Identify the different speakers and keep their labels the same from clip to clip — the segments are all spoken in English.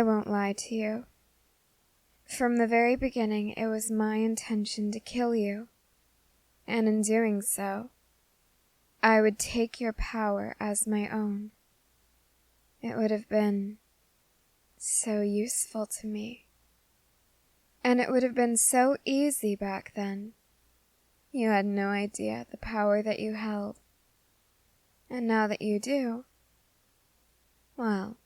Speaker 1: I won't lie to you. From the very beginning, it was my intention to kill you, and in doing so, I would take your power as my own. It would have been so useful to me, and it would have been so easy back then. You had no idea the power that you held, and now that you do, well,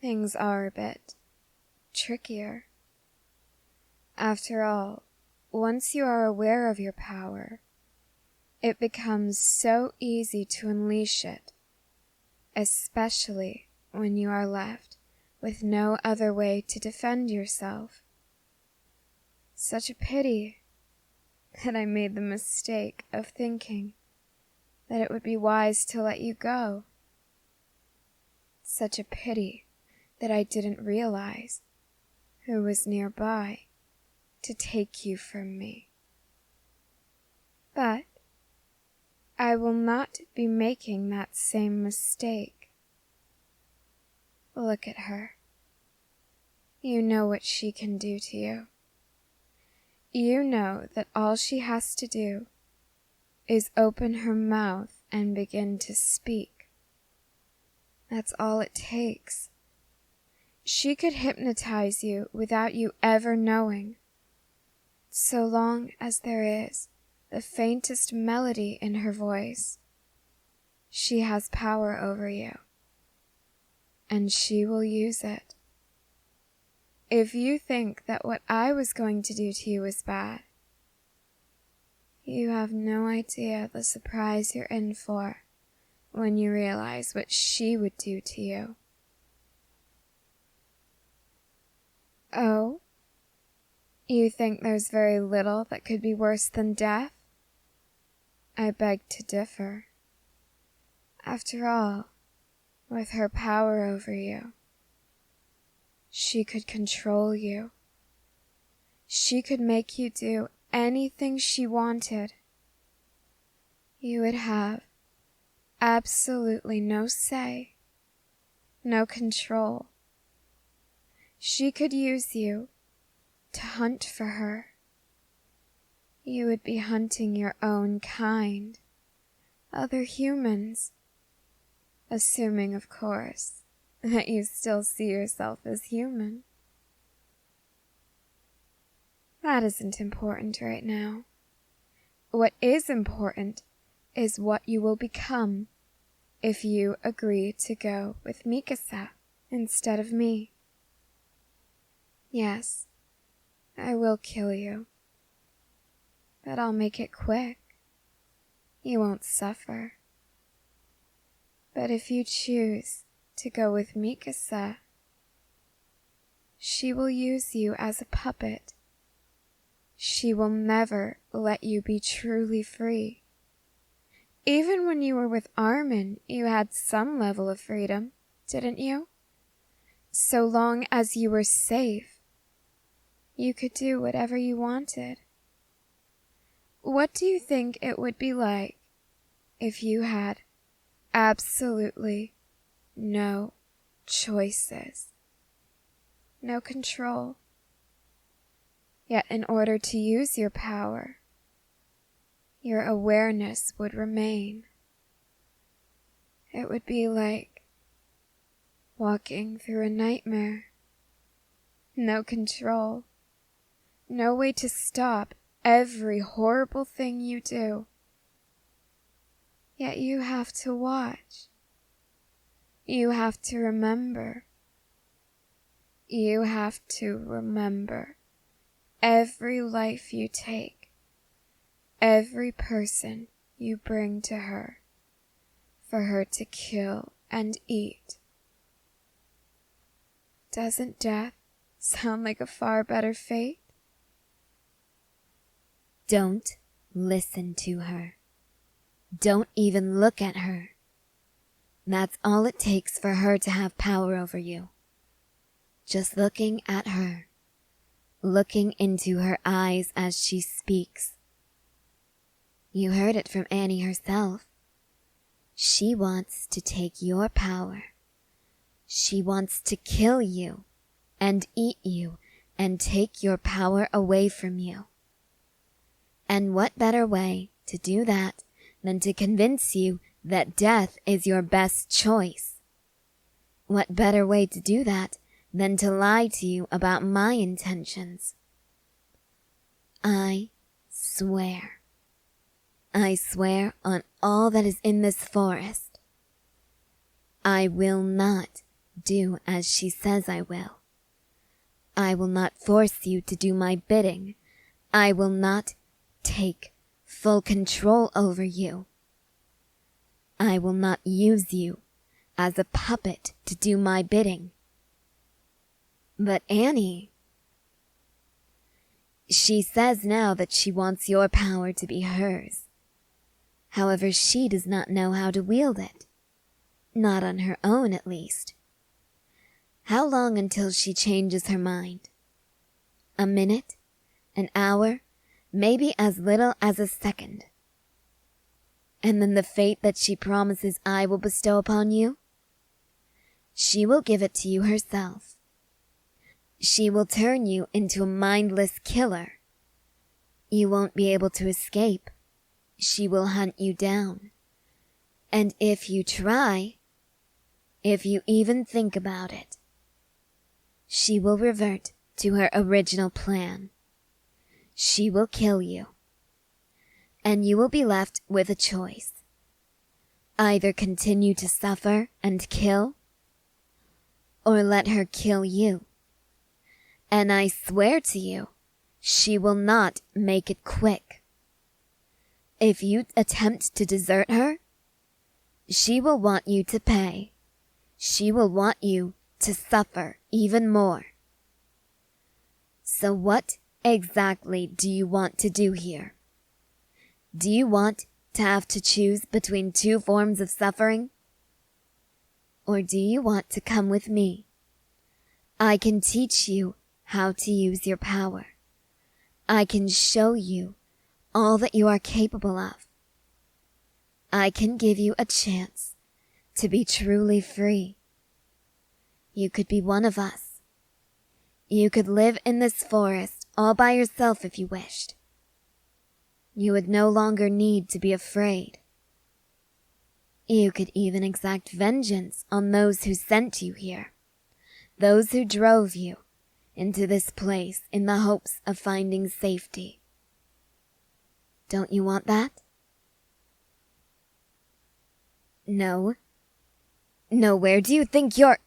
Speaker 1: things are a bit trickier. After all, once you are aware of your power, it becomes so easy to unleash it, especially when you are left with no other way to defend yourself. Such a pity that I made the mistake of thinking that it would be wise to let you go. Such a pity that I didn't realize who was nearby to take you from me. But I will not be making that same mistake. Look at her. You know what she can do to you. You know that all she has to do is open her mouth and begin to speak. That's all it takes. She could hypnotize you without you ever knowing. So long as there is the faintest melody in her voice, she has power over you, and she will use it. If you think that what I was going to do to you is bad, you have no idea the surprise you're in for when you realize what she would do to you. Oh? You think there's very little that could be worse than death? I beg to differ. After all, with her power over you, she could control you. She could make you do anything she wanted. You would have absolutely no say, no control. She could use you to hunt for her. You would be hunting your own kind, other humans, assuming, of course, that you still see yourself as human. That isn't important right now. What is important is what you will become if you agree to go with Mikasa instead of me. Yes, I will kill you, but I'll make it quick. You won't suffer. But if you choose to go with Mikasa, she will use you as a puppet. She will never let you be truly free. Even when you were with Armin, you had some level of freedom, didn't you? So long as you were safe, you could do whatever you wanted. What do you think it would be like if you had absolutely no choices, no control? Yet in order to use your power, your awareness would remain. It would be like walking through a nightmare. No control, no way to stop every horrible thing you do. Yet you have to watch. You have to remember. You have to remember every life you take, every person you bring to her, for her to kill and eat. Doesn't death sound like a far better fate?
Speaker 2: Don't listen to her. Don't even look at her. That's all it takes for her to have power over you. Just looking at her, looking into her eyes as she speaks. You heard it from Annie herself. She wants to take your power. She wants to kill you and eat you and take your power away from you. And what better way to do that than to convince you that death is your best choice? What better way to do that than to lie to you about my intentions? I swear on all that is in this forest, I will not do as she says I will. I will not force you to do my bidding. I will not take full control over you. I will not use you as a puppet to do my bidding. But Annie, she says now that she wants your power to be hers. However, she does not know how to wield it. Not on her own, at least. How long until she changes her mind? A minute? An hour? Maybe as little as a second. And then the fate that she promises I will bestow upon you? She will give it to you herself. She will turn you into a mindless killer. You won't be able to escape. She will hunt you down. And if you try, if you even think about it, she will revert to her original plan. She will kill you. And you will be left with a choice. Either continue to suffer and kill, or let her kill you. And I swear to you, she will not make it quick. If you attempt to desert her, she will want you to pay. She will want you to suffer even more. So what exactly do you want to do here? Do you want to have to choose between two forms of suffering? Or do you want to come with me? I can teach you how to use your power. I can show you all that you are capable of. I can give you a chance to be truly free. You could be one of us. You could live in this forest all by yourself if you wished. You would no longer need to be afraid. You could even exact vengeance on those who sent you here, those who drove you into this place in the hopes of finding safety. Don't you want that? No. No, where do you think you're...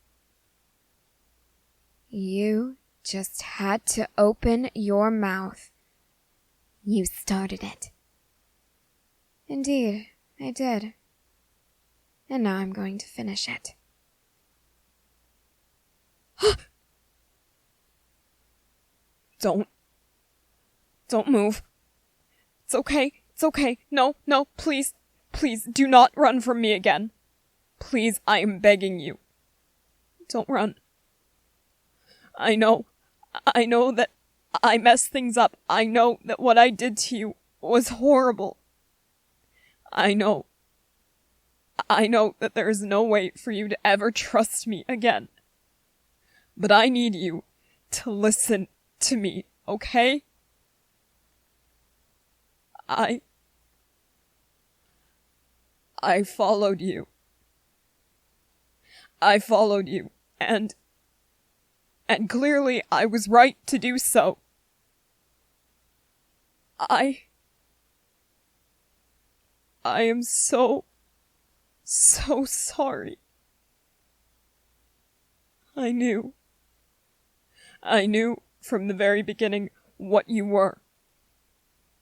Speaker 1: You just had to open your mouth.
Speaker 2: You started it.
Speaker 1: Indeed, I did. And now I'm going to finish it.
Speaker 3: Don't move. It's okay. It's okay. No, please. Please, do not run from me again. Please, I am begging you. Don't run. I know that I messed things up. I know that what I did to you was horrible. I know that there is no way for you to ever trust me again. But I need you to listen to me, okay? I followed you. And clearly I was right to do so. I am so sorry. I knew from the very beginning what you were.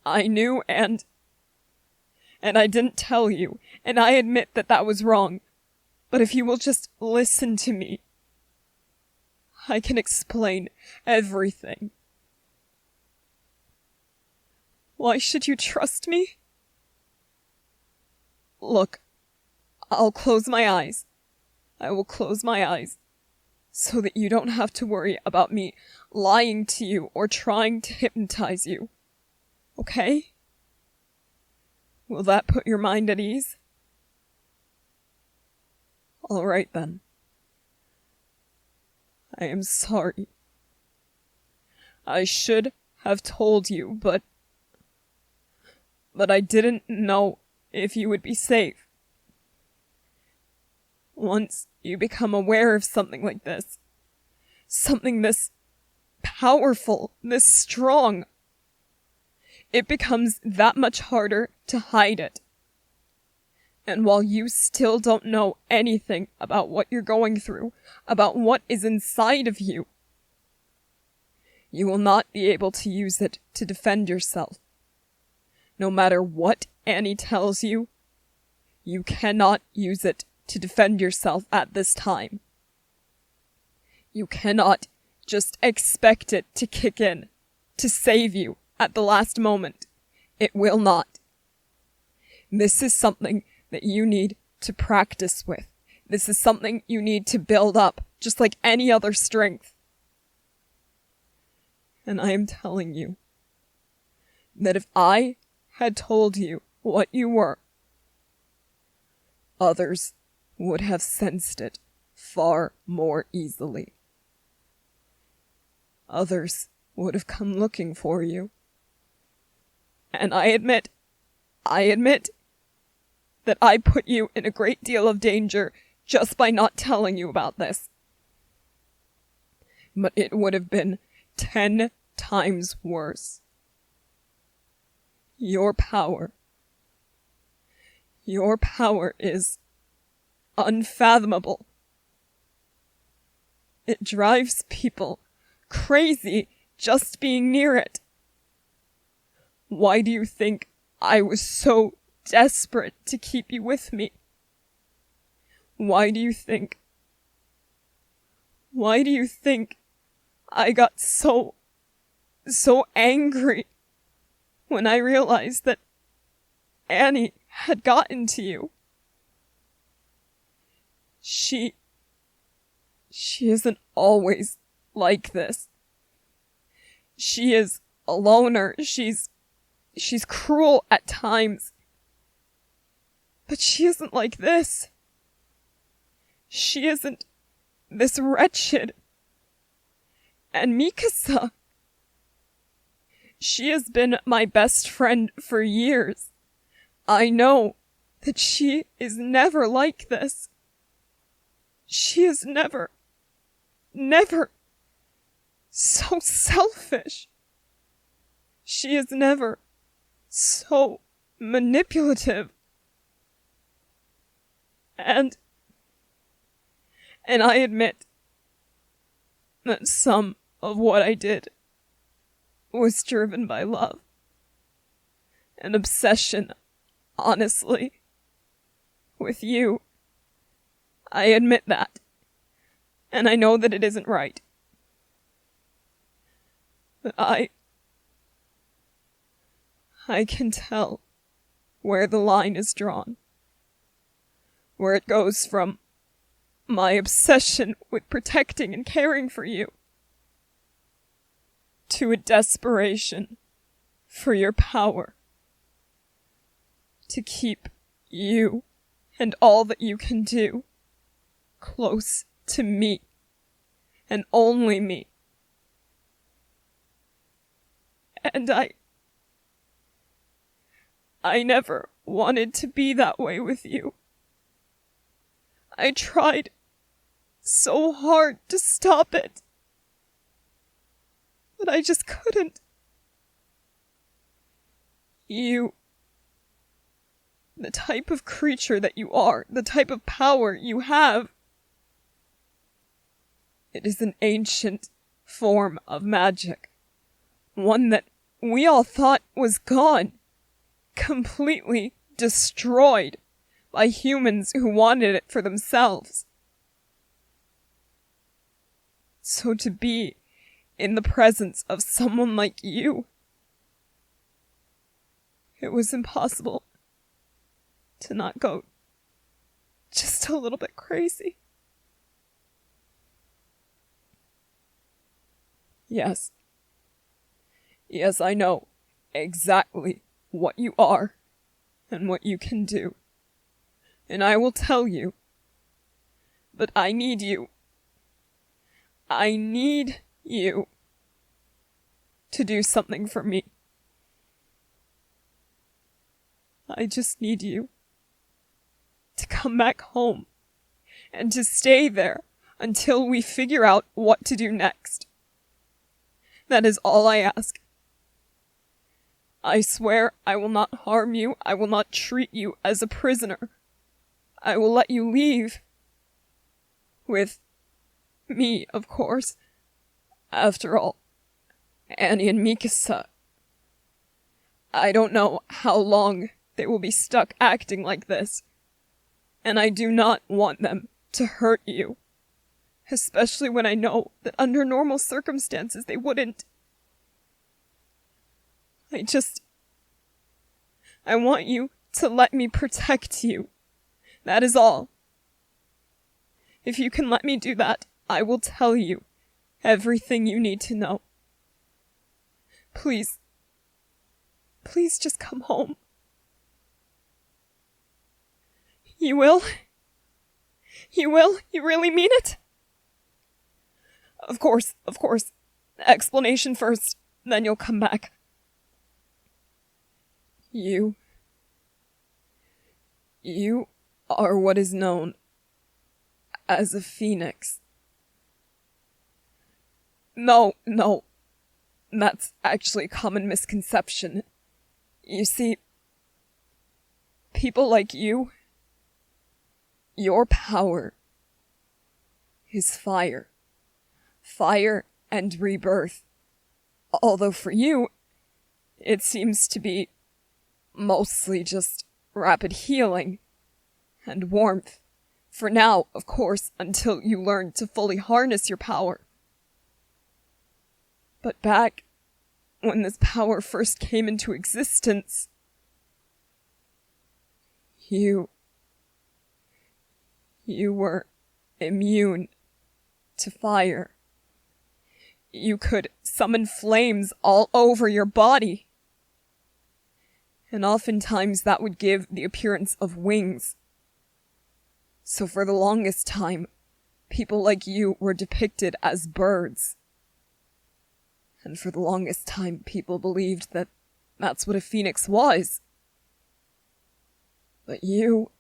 Speaker 3: I knew and I didn't tell you, and I admit that that was wrong. But if you will just listen to me, I can explain everything. Why should you trust me? Look, I'll close my eyes. I will close my eyes so that you don't have to worry about me lying to you or trying to hypnotize you. Okay? Will that put your mind at ease? All right then. I am sorry. I should have told you, but I didn't know if you would be safe. Once you become aware of something like this, something this powerful, this strong, it becomes that much harder to hide it. And while you still don't know anything about what you're going through, about what is inside of you, you will not be able to use it to defend yourself. No matter what Annie tells you, you cannot use it to defend yourself at this time. You cannot just expect it to kick in, to save you at the last moment. It will not. This is something that you need to practice with. This is something you need to build up, just like any other strength. And I am telling you that if I had told you what you were, others would have sensed it far more easily. Others would have come looking for you. And I admit that I put you in a great deal of danger just by not telling you about this. But it would have been 10 times worse. Your power is unfathomable. It drives people crazy just being near it. Why do you think I was so desperate to keep you with me? Why do you think I got so angry when I realized that Annie had gotten to you? She isn't always like this. She is a loner. She's cruel at times. But she isn't like this. She isn't this wretched. And Mikasa, she has been my best friend for years. I know that she is never like this. She is never so selfish. She is never so manipulative. And I admit that some of what I did was driven by love. An obsession, honestly, with you. I admit that. And I know that it isn't right. But I can tell where the line is drawn. Where it goes from my obsession with protecting and caring for you to a desperation for your power. To keep you and all that you can do close to me and only me. And I never wanted to be that way with you. I tried so hard to stop it, but I just couldn't. You, the type of creature that you are, the type of power you have, it is an ancient form of magic. One that we all thought was gone, completely destroyed by humans who wanted it for themselves. So to be in the presence of someone like you, it was impossible to not go just a little bit crazy. Yes, I know exactly what you are and what you can do. And I will tell you, but I need you. I need you to do something for me. I just need you to come back home and to stay there until we figure out what to do next. That is all I ask. I swear I will not harm you. I will not treat you as a prisoner. I will let you leave. With me, of course. After all, Annie and Mikasa. I don't know how long they will be stuck acting like this. And I do not want them to hurt you. Especially when I know that under normal circumstances they wouldn't. I want you to let me protect you. That is all. If you can let me do that, I will tell you everything you need to know. Please. Please just come home. You will? You will? You really mean it? Of course. Explanation first, then you'll come back. You are what is known as a phoenix. No, that's actually a common misconception. You see, people like you, your power is fire. Fire and rebirth. Although for you, it seems to be mostly just rapid healing and warmth. For now, of course, until you learn to fully harness your power. But back when this power first came into existence, you were immune to fire. You could summon flames all over your body. And oftentimes that would give the appearance of wings. So for the longest time, people like you were depicted as birds. And for the longest time, people believed that that's what a phoenix was. But you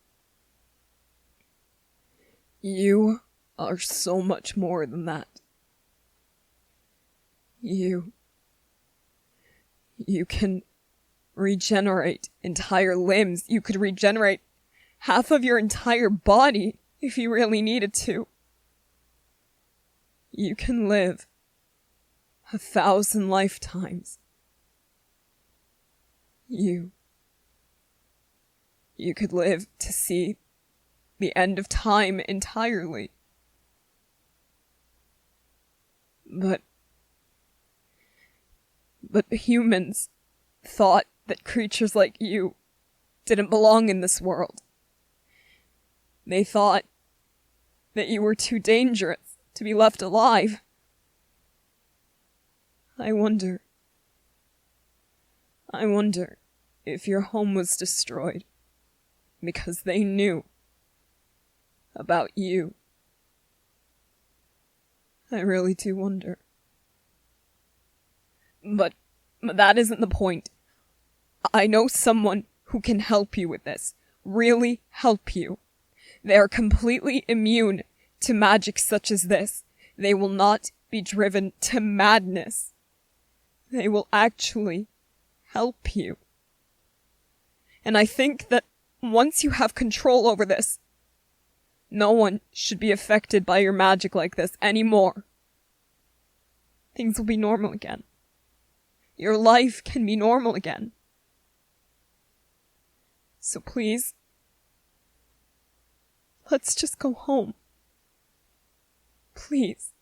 Speaker 3: are so much more than that. You can regenerate entire limbs. You could regenerate half of your entire body if you really needed to. You can live 1,000 lifetimes. You could live to see the end of time entirely. But humans thought that creatures like you didn't belong in this world. They thought that you were too dangerous to be left alive. I wonder if your home was destroyed because they knew about you. I really do wonder. But that isn't the point. I know someone who can help you with this. Really help you. They are completely immune to magic such as this. They will not be driven to madness. They will actually help you. And I think that once you have control over this, no one should be affected by your magic like this anymore. Things will be normal again. Your life can be normal again. So please, let's just go home. Please.